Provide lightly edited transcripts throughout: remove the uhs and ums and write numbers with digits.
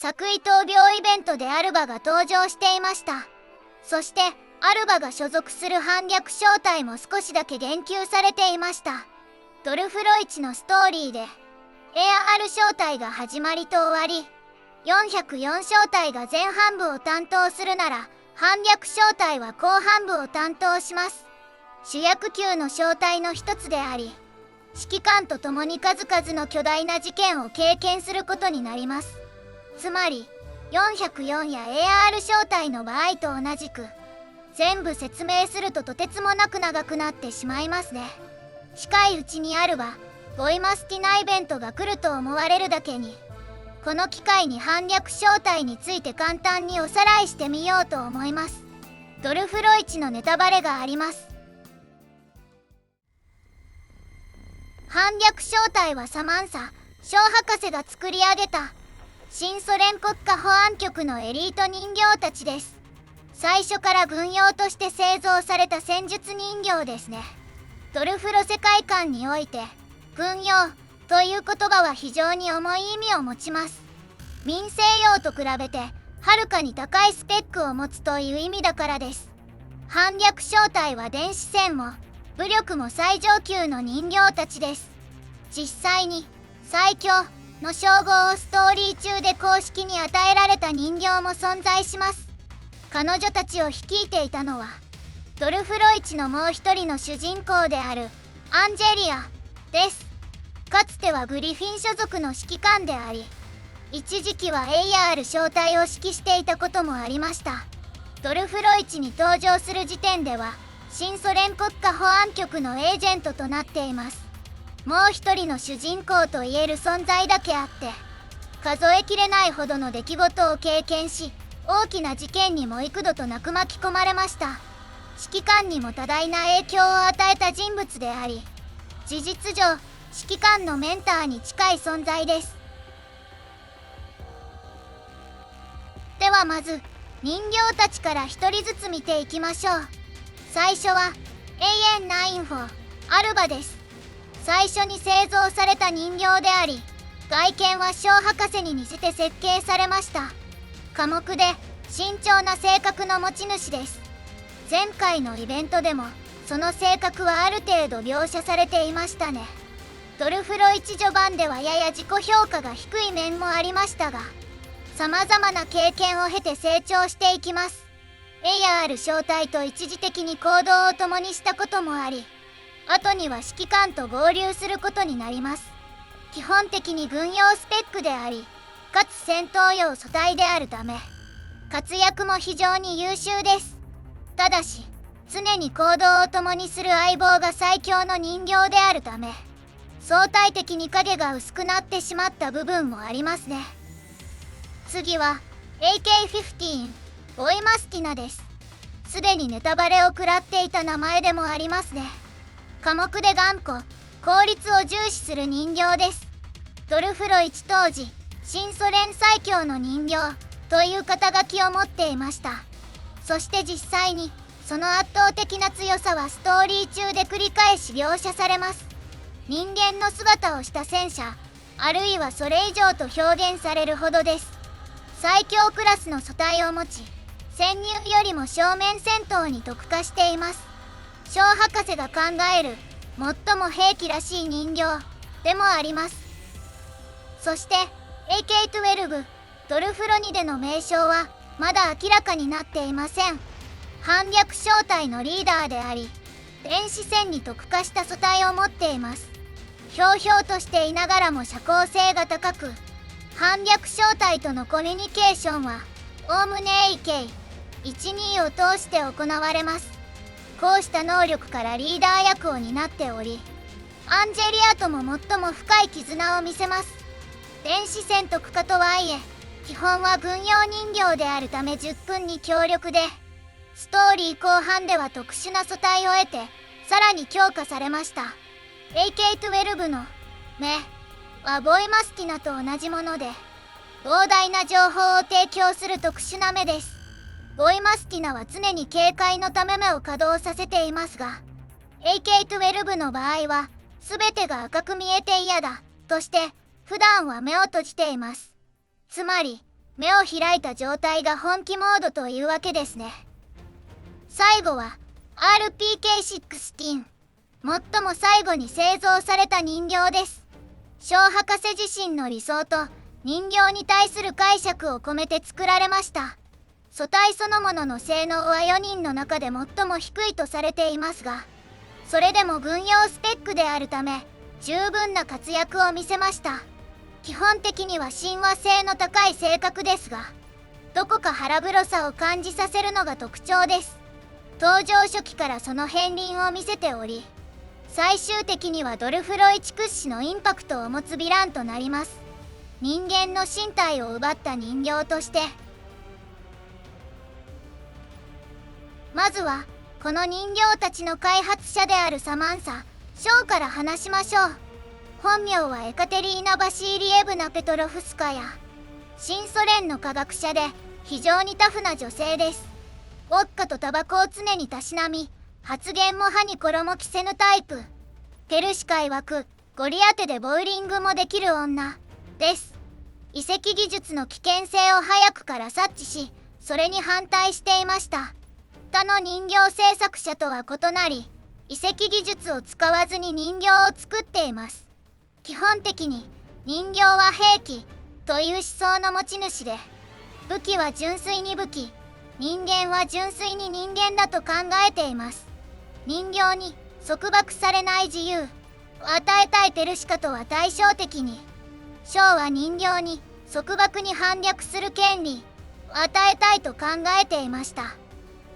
作為闘病イベントでアルバが登場していました。そしてアルバが所属する反逆正体も少しだけ言及されていました。ドルフロイチのストーリーで AR 正体が始まりと終わり、404正体が前半部を担当するなら反逆正体は後半部を担当します。主役級の正体の一つであり、指揮官と共に数々の巨大な事件を経験することになります。つまり404や AR 正体の場合と同じく、全部説明するととてつもなく長くなってしまいますね。近いうちにアルバ・ボイマスティナイベントが来ると思われるだけに、この機会に反逆正体について簡単におさらいしてみようと思います。ドルフロイチのネタバレがあります。反逆正体はサマンサ・ショー博士が作り上げた新ソ連国家保安局のエリート人形たちです。最初から軍用として製造された戦術人形ですね。ドルフロ世界観において軍用という言葉は非常に重い意味を持ちます。民生用と比べてはるかに高いスペックを持つという意味だからです。反逆正体は電子戦も武力も最上級の人形たちです。実際に最強の称号をストーリー中で公式に与えられた人形も存在します。彼女たちを率いていたのはドルフロイチのもう一人の主人公であるアンジェリアです。かつてはグリフィン所属の指揮官であり、一時期は AR 正体を指揮していたこともありました。ドルフロイチに登場する時点では新ソ連国家保安局のエージェントとなっています。もう一人の主人公と言える存在だけあって、数えきれないほどの出来事を経験し、大きな事件にも幾度となく巻き込まれました。指揮官にも多大な影響を与えた人物であり、事実上指揮官のメンターに近い存在です。ではまず人形たちから一人ずつ見ていきましょう。最初は永遠なインフォアルバです。最初に製造された人形であり、外見はショー博士に似せて設計されました。寡黙で慎重な性格の持ち主です。前回のイベントでもその性格はある程度描写されていましたね。ドルフロイチ序盤ではやや自己評価が低い面もありましたが、様々な経験を経て成長していきます。AR 正体と一時的に行動を共にしたこともあり、後には指揮官と合流することになります。基本的に軍用スペックであり、かつ戦闘用素体であるため、活躍も非常に優秀です。ただし、常に行動を共にする相棒が最強の人形であるため、相対的に影が薄くなってしまった部分もありますね。次は AK-15 ボイマスティナです。すでにネタバレを食らっていた名前でもありますね。寡黙で頑固、効率を重視する人形です。ドルフロイチ当時、新ソ連最強の人形という肩書きを持っていました。そして実際にその圧倒的な強さはストーリー中で繰り返し描写されます。人間の姿をした戦車、あるいはそれ以上と表現されるほどです。最強クラスの素体を持ち、潜入よりも正面戦闘に特化しています。ショー博士が考える最も兵器らしい人形でもあります。そして AK-12 ドルフロニデの名称はまだ明らかになっていません。反逆正体のリーダーであり、電子戦に特化した素体を持っています。ひょうひょうとしていながらも社交性が高く、反逆正体とのコミュニケーションはおおむね AK-12 を通して行われます。こうした能力からリーダー役を担っており、アンジェリアとも最も深い絆を見せます。電子戦特化とはいえ、基本は軍用人形であるため10分に強力で、ストーリー後半では特殊な素体を得てさらに強化されました。 AK-12 の目はボイマスティナと同じもので、膨大な情報を提供する特殊な目です。ボイマスティナは常に警戒のため目を稼働させていますが、 AK-12 の場合は全てが赤く見えて嫌だとして普段は目を閉じています。つまり目を開いた状態が本気モードというわけですね。最後は RPK-16。最も最後に製造された人形です。ショー博士自身の理想と人形に対する解釈を込めて作られました。素体そのものの性能は4人の中で最も低いとされていますが、それでも軍用スペックであるため十分な活躍を見せました。基本的には親和性の高い性格ですが、どこか腹黒さを感じさせるのが特徴です。登場初期からその片鱗を見せており、最終的にはドルフロイチ屈指のインパクトを持つヴィランとなります。人間の身体を奪った人形として、まずはこの人形たちの開発者であるサマンサ・ショーから話しましょう。本名はエカテリーナ・バシーリエブナ・ペトロフスカヤ。新ソ連の科学者で非常にタフな女性です。ウォッカとタバコを常にたしなみ、発言も歯に衣着せぬタイプ。ペルシカ曰くゴリアテでボウリングもできる女です。遺跡技術の危険性を早くから察知し、それに反対していました。他の人形制作者とは異なり、遺跡技術を使わずに人形を作っています。基本的に人形は兵器という思想の持ち主で、武器は純粋に武器、人間は純粋に人間だと考えています。人形に束縛されない自由を与えたいペルシカとは対照的に、ショーは人形に束縛に反逆する権利を与えたいと考えていました。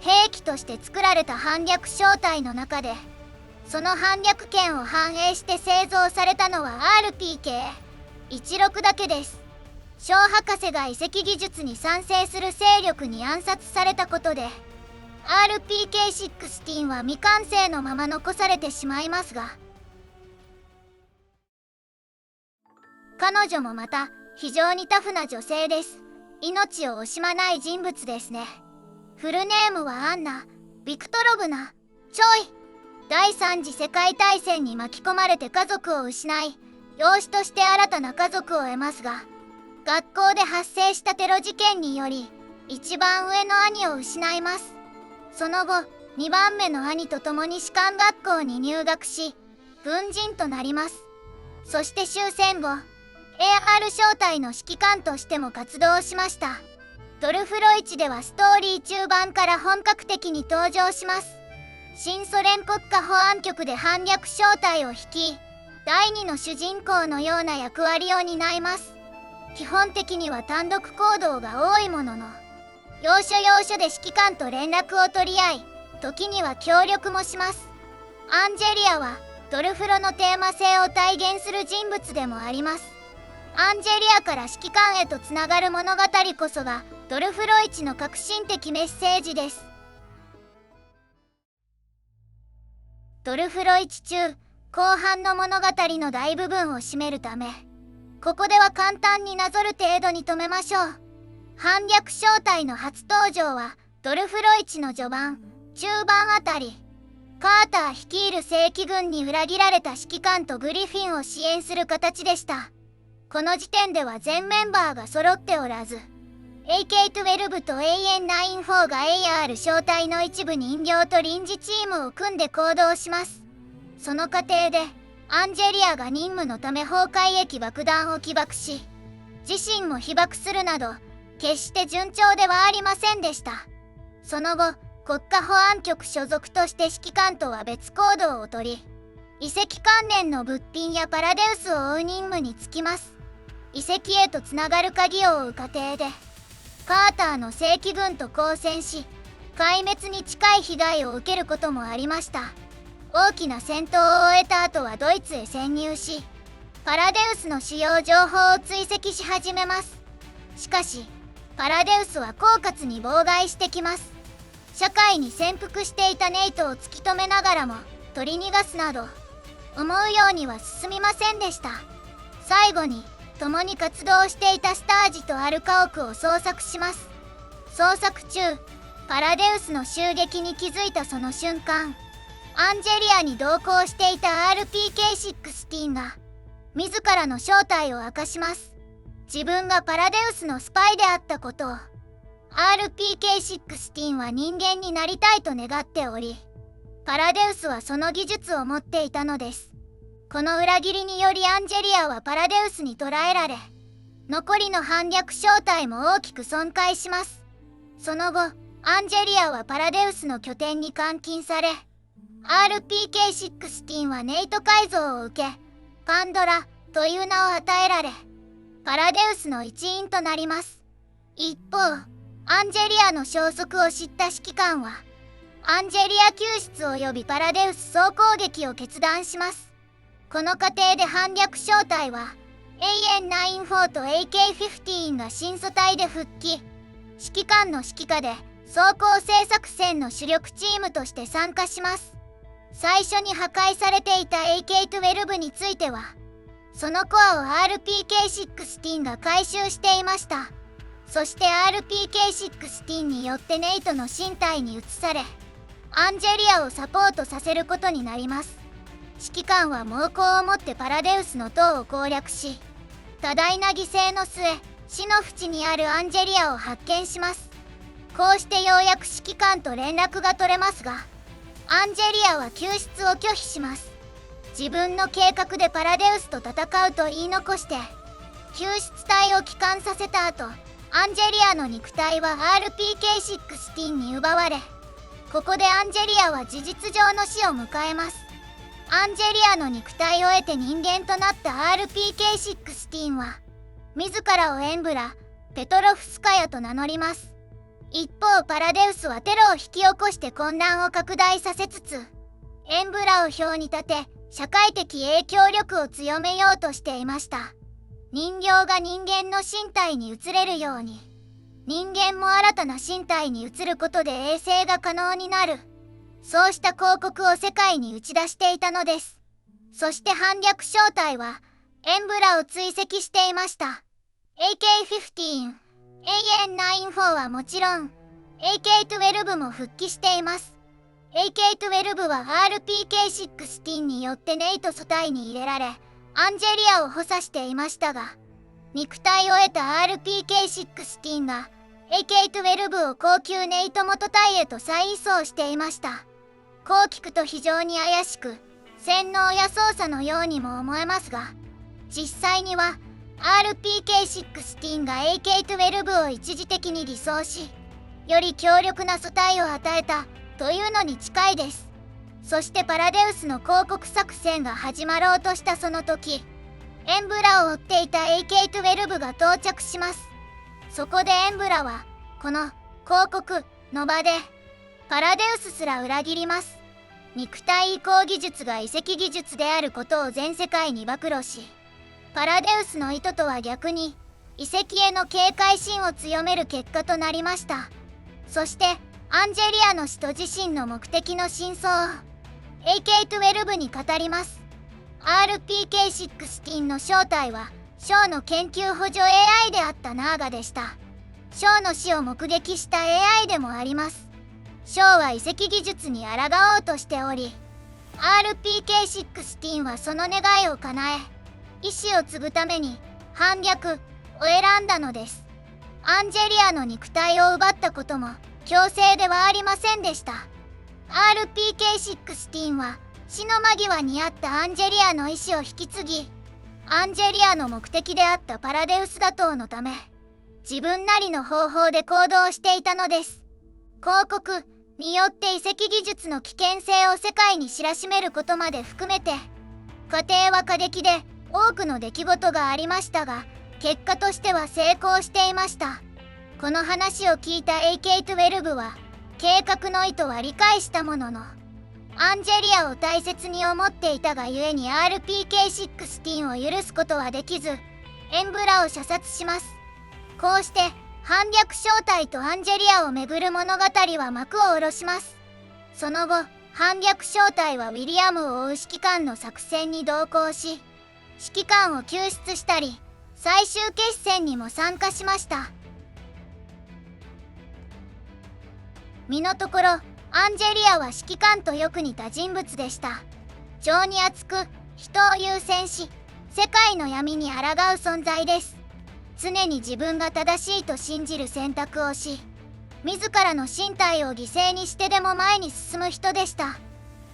兵器として作られた反逆小体の中で、その反逆権を反映して製造されたのは RPK-16 だけです。ショー博士が遺跡技術に賛成する勢力に暗殺されたことで、RPK-16 は未完成のまま残されてしまいますが、彼女もまた非常にタフな女性です。命を惜しまない人物ですね。フルネームはアンナ・ビクトロブナ・チョイ。第三次世界大戦に巻き込まれて家族を失い、養子として新たな家族を得ますが、学校で発生したテロ事件により一番上の兄を失います。その後、2番目の兄と共に士官学校に入学し、軍人となります。そして終戦後、AR 小隊の指揮官としても活動しました。ドルフロイチではストーリー中盤から本格的に登場します。新ソ連国家保安局で反逆小隊を率い、第2の主人公のような役割を担います。基本的には単独行動が多いものの、要所要所で指揮官と連絡を取り合い、時には協力もします。アンジェリアはドルフロのテーマ性を体現する人物でもあります。アンジェリアから指揮官へとつながる物語こそがドルフロイチの革新的メッセージです。ドルフロイチ中後半の物語の大部分を占めるため、ここでは簡単になぞる程度に止めましょう。反逆小隊の初登場はドルフロイチの序盤、中盤あたり。カーター率いる正規軍に裏切られた指揮官とグリフィンを支援する形でした。この時点では全メンバーが揃っておらず、AK-12 と AN-94 が AR 小隊の一部人形と臨時チームを組んで行動します。その過程でアンジェリアが任務のため崩壊液爆弾を起爆し、自身も被爆するなど決して順調ではありませんでした。その後、国家保安局所属として指揮官とは別行動をとり、遺跡関連の物品やパラデウスを追う任務に就きます。遺跡へとつながる鍵を追う過程で、カーターの正規軍と交戦し、壊滅に近い被害を受けることもありました。大きな戦闘を終えた後はドイツへ潜入し、パラデウスの主要情報を追跡し始めます。しかし、パラデウスは狡猾に妨害してきます。社会に潜伏していたネイトを突き止めながらも取り逃がすなど、思うようには進みませんでした。最後に、共に活動していたスタージとアルカオクを捜索します。捜索中、パラデウスの襲撃に気づいたその瞬間、アンジェリアに同行していた RPK-16 が自らの正体を明かします。自分がパラデウスのスパイであったことを。 RPK-16 は人間になりたいと願っており、パラデウスはその技術を持っていたのです。この裏切りによりアンジェリアはパラデウスに捕らえられ、残りの反逆正体も大きく損壊します。その後、アンジェリアはパラデウスの拠点に監禁され、RPK-16 はネイト改造を受け、パンドラという名を与えられ、パラデウスの一員となります。一方、アンジェリアの消息を知った指揮官は、アンジェリア救出及びパラデウス総攻撃を決断します。この過程で反逆正体は、AN-94と AK-15 が新素体で復帰。指揮官の指揮下で、装甲製作戦の主力チームとして参加します。最初に破壊されていた AK-12 については、そのコアを RPK-16 が回収していました。そして RPK-16 によってネイトの身体に移され、アンジェリアをサポートさせることになります。指揮官は猛攻をもってパラデウスの塔を攻略し、多大な犠牲の末、死の淵にあるアンジェリアを発見します。こうしてようやく指揮官と連絡が取れますが、アンジェリアは救出を拒否します。自分の計画でパラデウスと戦うと言い残して、救出隊を帰還させた後、アンジェリアの肉体は RPK-16 に奪われ、ここでアンジェリアは事実上の死を迎えます。アンジェリアの肉体を得て人間となった RPK-16 は、自らをエンブラ・ペトロフスカヤと名乗ります。一方パラデウスはテロを引き起こして混乱を拡大させつつ、エンブラを表に立て、社会的影響力を強めようとしていました。人形が人間の身体に移れるように、人間も新たな身体に移ることで衛生が可能になる。そうした広告を世界に打ち出していたのです。そして反逆正体は、エンブラを追跡していました。AK-15、AN-94 はもちろん、AK-12 も復帰しています。AK-12 は RPK-16 によってネイト素体に入れられ、アンジェリアを補佐していましたが、肉体を得た RPK-16 が AK-12 を高級ネイト元体へと再移送していました。こう聞くと非常に怪しく、洗脳や操作のようにも思えますが、実際には RPK-16 が AK-12 を一時的に偽装し、より強力な素体を与えたというのに近いです。そしてパラデウスの広告作戦が始まろうとしたその時、エンブラを追っていた AK-12 が到着します。そこでエンブラは、この広告の場で、パラデウスすら裏切ります。肉体移行技術が遺跡技術であることを全世界に暴露し、パラデウスの意図とは逆に、遺跡への警戒心を強める結果となりました。そして、アンジェリアの使徒自身の目的の真相を AK-12 に語ります。RPK-16 の正体はショーの研究補助 AI であったナーガでした。ショーの死を目撃した AI でもあります。ショーは遺跡技術に抗おうとしており、RPK-16 はその願いを叶え、意志を継ぐために反逆を選んだのです。アンジェリアの肉体を奪ったことも強制ではありませんでした。RPK-16 は死の間際にあったアンジェリアの意志を引き継ぎ、アンジェリアの目的であったパラデウス打倒のため、自分なりの方法で行動していたのです。広告によって遺跡技術の危険性を世界に知らしめることまで含めて、過程は過激で多くの出来事がありましたが、結果としては成功していました。この話を聞いた AK-12 は、計画の意図は理解したものの、アンジェリアを大切に思っていたがゆえに RPK-16 を許すことはできず、エンブラを射殺します。こうして、反逆正体とアンジェリアをめぐる物語は幕を下ろします。その後、反逆正体はウィリアムを追う指揮官の作戦に同行し、指揮官を救出したり、最終決戦にも参加しました。身のところ、アンジェリアは指揮官とよく似た人物でした。情に厚く、人を優先し、世界の闇に抗う存在です。常に自分が正しいと信じる選択をし、自らの身体を犠牲にしてでも前に進む人でした。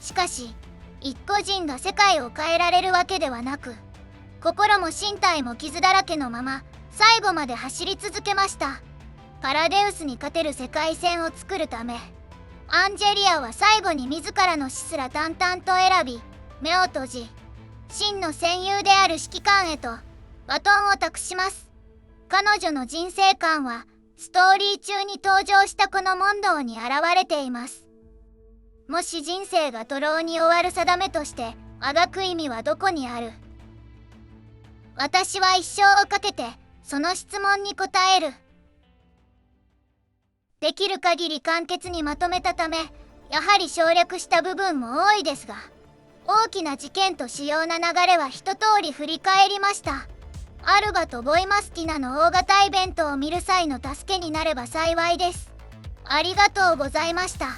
しかし、一個人が世界を変えられるわけではなく、心も身体も傷だらけのまま最後まで走り続けました。パラデウスに勝てる世界線を作るため、アンジェリアは最後に自らの死すら淡々と選び、目を閉じ、真の戦友である指揮官へとバトンを託します。彼女の人生観はストーリー中に登場したこの問答に現れています。もし人生が徒労に終わる定めとしてあがく意味はどこにある？私は一生をかけてその質問に答える。できる限り簡潔にまとめたため、やはり省略した部分も多いですが、大きな事件と主要な流れは一通り振り返りました。アルバとボイマスティナの大型イベントを見る際の助けになれば幸いです。ありがとうございました。